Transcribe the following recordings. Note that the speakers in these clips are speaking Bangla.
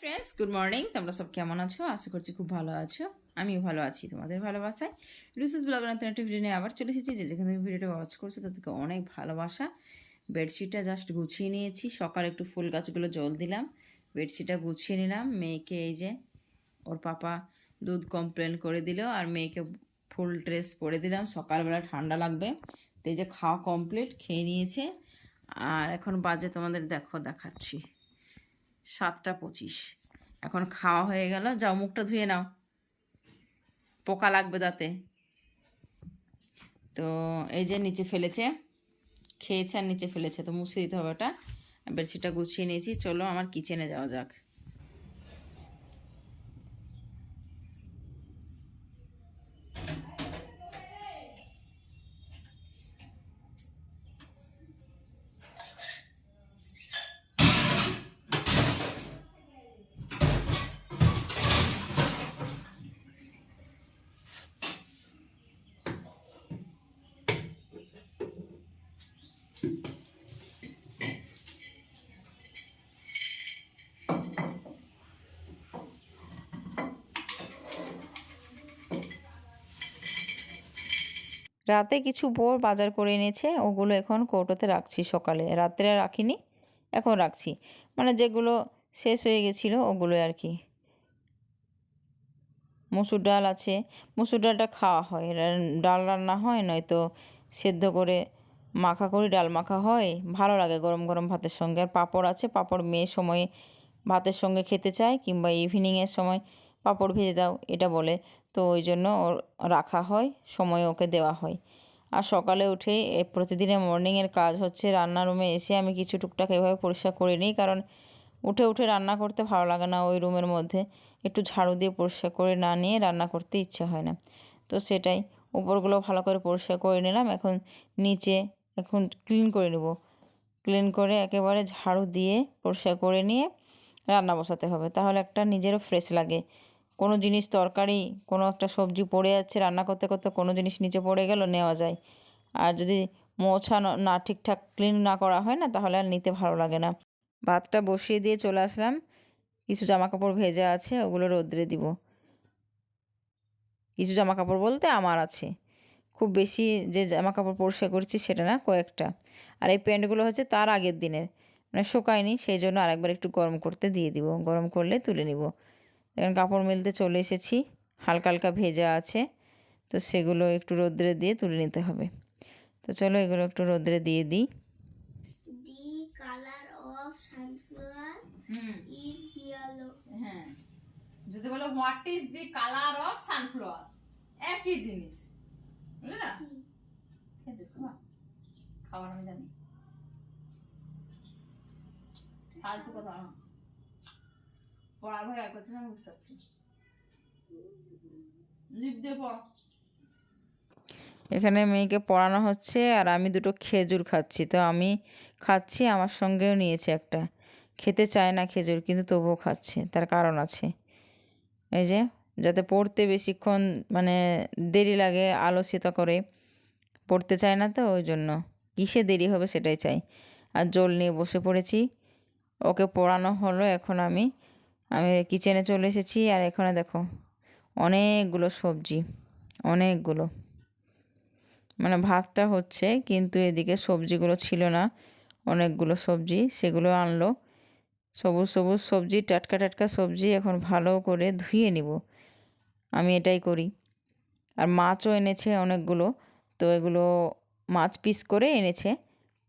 Friends, good morning. তোমরা সব কেমন আছো? আশা করছি খুব ভালো আছো। আমিও ভালো আছি তোমাদের ভালোবাসায়। লুসিস ব্লগের নতুন একটা ভিডিও নিয়ে আবার চলে এসেছি। যেখান থেকে ভিডিওটা ওয়াচ করছো তাদেরকে অনেক ভালোবাসা। বেডশিটটা জাস্ট গুছিয়ে নিয়েছি। সকালে একটু ফুল গাছগুলো জল দিলাম, বেডশিটটা গুছিয়ে নিলাম। মেয়েকে এই যে ওর পাপা দুধ কমপ্লেন করে দিল, আর মেয়েকে ফুল ড্রেস পরে দিলাম। সকালবেলা ঠান্ডা লাগবে, তো এই যে খাওয়া কমপ্লিট, খেয়ে নিয়েছে। আর এখন বাজে তোমাদের দেখাচ্ছি 7টা 25। এখন খাওয়া হয়ে গেল। যাও মুখটা ধুয়ে নাও, পোকা লাগবে দাঁতে। তো এই যে নিচে ফেলেছে, খেয়েছে আর নিচে ফেলেছে, তো মুছে দিতে হবে ওটা। বেডশিটটা গুছিয়ে নিয়েছি। চলো আমার কিচেনে যাওয়া যাক। রাতে কিছু বোর বাজার করে এনেছে, ওগুলো এখন কৌটোতে রাখছি। সকালে রাত্রে রাখিনি, এখন রাখছি। মানে যেগুলো শেষ হয়ে গেছিলো ওগুলো আর কি। মসুর ডাল আছে, মসুর ডালটা খাওয়া হয়, ডাল রান্না হয়, নয়তো সেদ্ধ করে মাখা করি, ডাল মাখা হয়, ভালো লাগে গরম গরম ভাতের সঙ্গে। আর পাঁপড় আছে, পাঁপড় মেয়ের সময় ভাতের সঙ্গে খেতে চায়, কিংবা ইভিনিংয়ের সময় পাঁপড় ভেজে দাও এটা বলে, তো ওই জন্য ওর রাখা হয়, সময় ওকে দেওয়া হয়। আর সকালে উঠেই প্রতিদিনের মর্নিংয়ের কাজ হচ্ছে রান্নার রুমে এসে আমি কিছু টুকটাক এভাবে পরিষ্কার করে নিই, কারণ উঠে উঠে রান্না করতে ভালো লাগে না। ওই রুমের মধ্যে একটু ঝাড়ু দিয়ে পরিষ্কার করে না নিয়ে রান্না করতে ইচ্ছে হয় না, তো সেটাই। উপরগুলো ভালো করে পরিষ্কার করে নিলাম। এখন নিচে এখন ক্লিন করে নেব। ক্লিন করে একেবারে ঝাড়ু দিয়ে পরিষ্কার করে নিয়ে রান্না বসাতে হবে, তাহলে একটা নিজেরও ফ্রেশ লাগে। কোনো জিনিস তরকারি, কোনো একটা সবজি পড়ে যাচ্ছে, রান্না করতে করতে কোনো জিনিস নিচে পড়ে গেল, নেওয়া যায়। আর যদি মোছানো না, ঠিকঠাক ক্লিন না করা হয় না, তাহলে আর নিতে ভালো লাগে না। ভাতটা বসিয়ে দিয়ে চলে আসলাম। কিছু জামাকাপড় ভেজা আছে, ওগুলো রোদ্রে দিব। কিছু জামাকাপড় বলতে আমার আছে, খুব বেশি যে জামাকাপড় পরিষ্কার করছি সেটা না, কয়েকটা। আর এই প্যান্টগুলো হচ্ছে তার আগের দিনের, মানে শুকায়নি, সেই জন্য আরেকবার একটু গরম করতে দিয়ে দিব। গরম করলে তুলে নিব। এখন কাপড় মেলতে চলে এসেছি, হালকা হালকা ভেজা আছে, তো সেগুলো একটু রোদ্রে দিয়ে তুলে নিতে হবে। তো চলো এগুলো একটু রোদ্রে দিয়ে দিই। হ্যাঁ, যদি বলো what is the colour of sunflower, একই জিনিস, বুঝলে না? খেজুর খাওয়া, খাবার আমি জানি, ফালতু কথা না। পড়া ভাই আর করতে আমি বুঝতে পারছি, লিপ দিয়ে পড়। এখানে মেয়েকে পড়ানো হচ্ছে আর আমি দুটো খেজুর খাচ্ছি। তো আমি খাচ্ছি, আমার সঙ্গেও নিয়েছে একটা। খেতে চায় না খেজুর, কিন্তু তবুও খাচ্ছে, তার কারণ আছে। এই যে, যাতে পড়তে বেশিক্ষণ মানে দেরি লাগে, আলস্যতা করে পড়তে চায় না, তো ওই জন্য কিসে দেরি হবে সেটাই চাই। আর জল নিয়ে বসে পড়েছি, ওকে পড়ানো হলো। এখন আমি আমি কিচেনে চলে এসেছি। আর এখানে দেখো অনেকগুলো সবজি, অনেকগুলো, মানে ভাতটা হচ্ছে কিন্তু এদিকে সবজিগুলো ছিল না। অনেকগুলো সবজি, সেগুলো আনলো। সবুজ সবুজ সবজি, টাটকা টাটকা সবজি। এখন ভালো করে ধুয়ে নিব, আমি এটাই করি। আর মাছও এনেছে অনেকগুলো, তো এগুলো মাছ পিস করে এনেছে,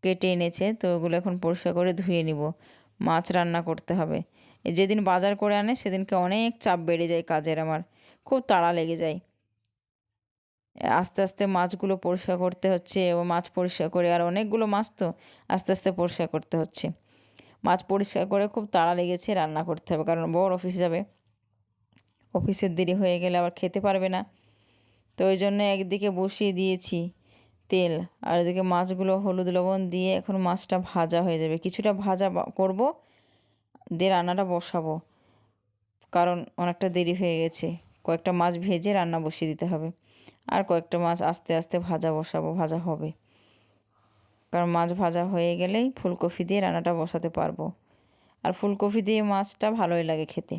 কেটে এনেছে, তো ওগুলো এখন পরিষ্কার করে ধুয়ে নিব। মাছ রান্না করতে হবে। যেদিন বাজার করে আনে সেদিনকে অনেক চাপ বেড়ে যায় কাজের, আমার খুব তাড়া লেগে যায়। আস্তে আস্তে মাছগুলো পরিষ্কার করতে হচ্ছে, ও মাছ পরিষ্কার করে, আর অনেকগুলো মাছ তো আস্তে আস্তে পরিষ্কার করতে হচ্ছে। মাছ পরিষ্কার করে খুব তাড়া লেগেছে, রান্না করতে হবে, কারণ বর অফিস যাবে। অফিসের দেরি হয়ে গেলে আবার খেতে পারবে না, তো ওই জন্য একদিকে বসিয়ে দিয়েছি তেল, আর এদিকে মাছগুলো হলুদ লবণ দিয়ে এখন মাছটা ভাজা হয়ে যাবে। কিছুটা ভাজা করব, দিয়ে রান্নাটা বসাবো, কারণ অনেকটা দেরি হয়ে গেছে। কয়েকটা মাছ ভেজে রান্না বসিয়ে দিতে হবে, আর কয়েকটা মাছ আস্তে আস্তে ভাজা বসাবো, ভাজা হবে। কারণ মাছ ভাজা হয়ে গেলেই ফুলকপি দিয়ে রান্নাটা বসাতে পারবো। আর ফুলকপি দিয়ে মাছটা ভালোই লাগে খেতে।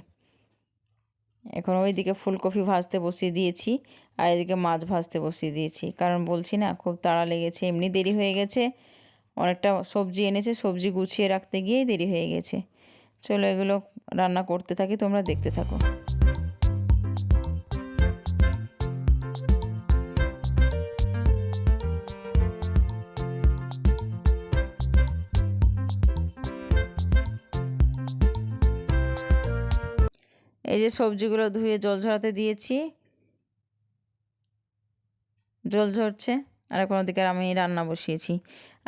এখন ওইদিকে ফুলকপি ভাজতে বসিয়ে দিয়েছি আর এদিকে মাছ ভাজতে বসিয়ে দিয়েছি, কারণ বলছি না খুব তাড়া লেগেছে, এমনি দেরি হয়ে গেছে। অনেকটা সবজি এনেছে, সবজি গুছিয়ে রাখতে গিয়েই দেরি হয়ে গেছে। চলো এগুলো রান্না করতে থাকি, তোমরা দেখতে থাকো। এই যে সবজিগুলো ধুয়ে জল ঝরাতে দিয়েছি, জল ঝরছে। আর এখন ওদিকে আমি রান্না বসিয়েছি।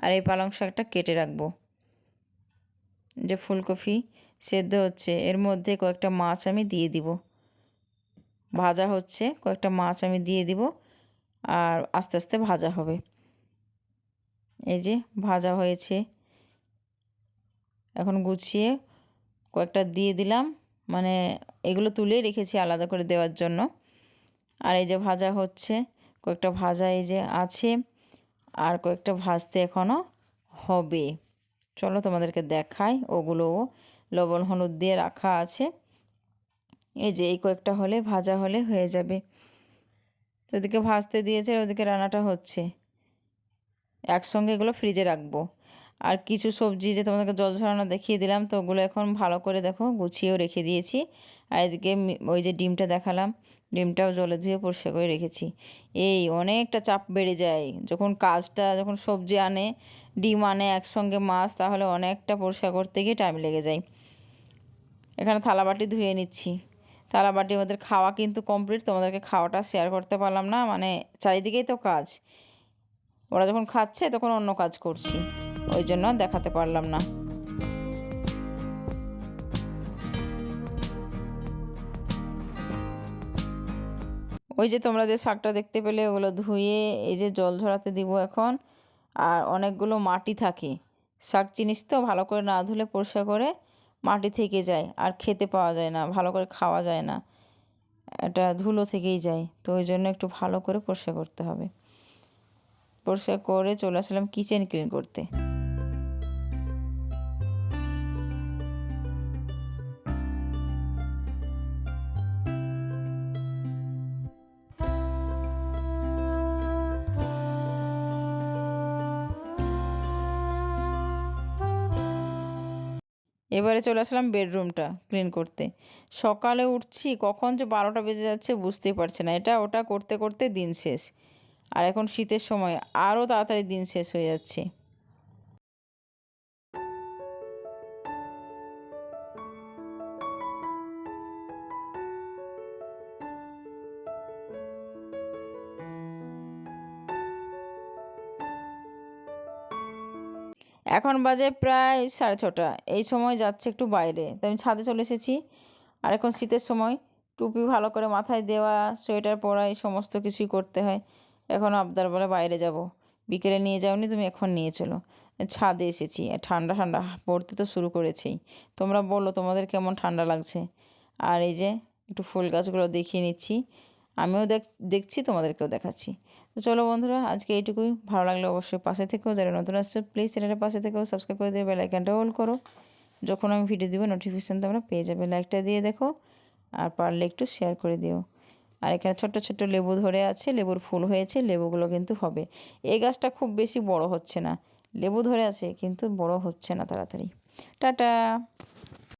আর এই পালং শাকটা কেটে রাখবো। যে ফুলকপি সেদ্ধ হচ্ছে, এর মধ্যে কয়েকটা মাছ আমি দিয়ে দিব। ভাজা হচ্ছে, কয়েকটা মাছ আমি দিয়ে দিব আর আস্তে আস্তে ভাজা হবে। এই যে ভাজা হয়েছে, এখন গুছিয়ে কয়েকটা দিয়ে দিলাম, মানে এগুলো তুলে রেখেছি আলাদা করে দেওয়ার জন্য। আর এই যে ভাজা হচ্ছে, কয়েকটা ভাজা এই যে আছে, আর কয়েকটা ভাজতে এখনও হবে। চলো তোমাদেরকে দেখাই, ওগুলোও লবণ হলুদ দিয়ে রাখা আছে। এই যে এই কয়েকটা হলে ভাজা হলে হয়ে যাবে। ওদিকে ভাজতে দিয়েছে, ওদিকে রান্নাটা হচ্ছে। একসঙ্গে এগুলো ফ্রিজে রাখবো। আর কিছু সবজি যে তোমাদেরকে জল ঝরানো দেখিয়ে দিলাম, তো ওগুলো এখন ভালো করে দেখো গুছিয়েও রেখে দিয়েছি। আর এদিকে ওই যে ডিমটা দেখালাম, ডিমটাও জলে ধুয়ে পরিষ্কার করে রেখেছি। এই অনেকটা চাপ বেড়ে যায় যখন কাজটা, যখন সবজি আনে, ডিম আনে একসঙ্গে মাছ, তাহলে অনেকটা পরিষ্কার করতে গিয়ে টাইম লেগে যায়। এখানে থালাবাটি ধুয়ে নিচ্ছি। থালাবাটি ওদের খাওয়া কিন্তু কমপ্লিট, তোমাদেরকে খাওয়াটা শেয়ার করতে পারলাম না, মানে চারিদিকেই তো কাজ। ওরা যখন খাচ্ছে তখন অন্য কাজ করছি, ওই জন্য দেখাতে পারলাম না। ওই যে তোমরা যে শাকটা দেখতে পেলে, ওগুলো ধুয়ে এই যে জল ঝরাতে দিব এখন। আর অনেকগুলো মাটি থাকে, শাক জিনিস তো ভালো করে না ধুলে পরিষ্কার করে মাটি থেকে যায়, আর খেতে পাওয়া যায় না, ভালো করে খাওয়া যায় না, এটা ধুলো থেকেই যায়। তো ওই জন্য একটু ভালো করে পরিষ্কার করতে হবে। পরিষ্কার করে চলে আসলাম কিচেন ক্লিন করতে। এবারে চলে আসলাম বেডরুমটা ক্লিন করতে। সকালে উঠছি, কখন যে 12টা বেজে যাচ্ছে বুঝতেই পারছি না, এটা ওটা করতে করতে দিন শেষ। আর এখন শীতের সময় আরও তাড়াতাড়ি দিন শেষ হয়ে যাচ্ছে। এখন বাজে প্রায় 6:30। এই সময় যাচ্ছে একটু বাইরে, তাই আমি ছাদে চলে এসেছি। আর এখন শীতের সময় টুপি ভালো করে মাথায় দেওয়া, সোয়েটার পরা, এই সমস্ত কিছুই করতে হয়। এখন আবদার বলে বাইরে যাব। বিকেলে নিয়ে যাওনি তুমি, এখন নিয়ে চলো। ছাদে এসেছি, আর ঠান্ডা ঠান্ডা পড়তে তো শুরু করেছেই। তোমরা বলো তোমাদের কেমন ঠান্ডা লাগছে। আর এই যে একটু ফুল গাছগুলো দেখিয়ে নিচ্ছি, আমিও দেখছি, তোমাদেরকেও দেখাচ্ছি। তো চলো বন্ধুরা, আজকে এইটুকুই। ভালো লাগলে অবশ্যই পাশে থেকেও, যারা নতুন আসছে প্লিজ চ্যানেলের পাশে থেকেও সাবস্ক্রাইব করে দিয়ে বেল আইকনটা অল করো। যখন আমি ভিডিও দিব নোটিফিকেশান তোমরা পেয়ে যাবে। লাইকটা দিয়ে দেখো, আর পারলে একটু শেয়ার করে দিও। আর এখানে ছোট্ট ছোট্ট লেবু ধরে আছে, লেবুর ফুল হয়েছে, লেবুগুলো কিন্তু হবে। এই গাছটা খুব বেশি বড় হচ্ছে না, লেবু ধরে আছে কিন্তু বড় হচ্ছে না তাড়াতাড়ি। টাটা।